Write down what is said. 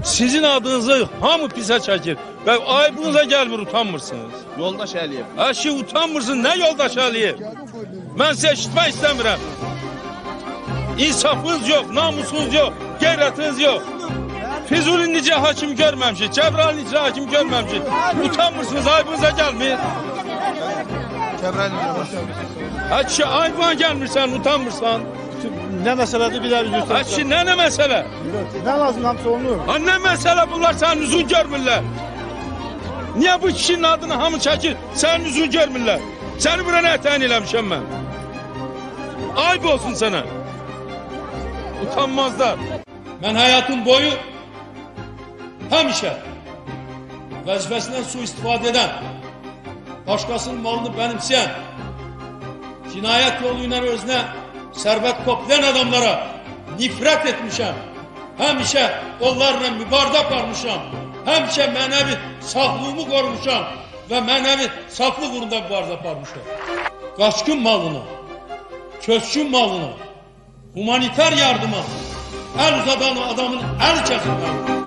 Sizin adınızı hamı pise çəkir və ayıbınıza gəlmir, utanmırsınız. Yoldaş Əliyev. Əşi utanmırsın, nə yoldaş Əliyev? Mən sizə eşitmək istəmirəm. İnsafınız yox, namusunuz yox, qeyrətiniz yox. Füzuli necə hakim görməmişik, Cəbrayıl necə hakim görməmişik. Utanmırsınız, ayıbınıza gəlmir. Əşi ayıbına gəlmirsən, utanmırsan. Ne meseledir bir daha üzülsün. Əşi nə məsələ? Ne lazım hamısı olunur. Ha nə məsələ bunlar sənin üzün görmürlər? Niyə bu kişinin adını hamı çəkir, sənin üzün görmürlər? Səni bura nə təyin eləmişəm mən? Ayıp olsun sana. Utanmazlar. Mən həyatım boyu həmişə vəzifəsindən sui-istifadə edən, başqasının malını benimseyen, cinayət yolu ilə özünə sərvət toplayan adamlara nifrət etmişəm. Həmişə onlarla mübarizə aparmışam. Həmişə mənəvi sağlığımı qorumuşam və mənəvi saflıq uğrunda mübarizə aparmışam. Qaçqın malını, köçkün malını, humanitar yardıma əl uzadan adamın əl kəsilməlidir.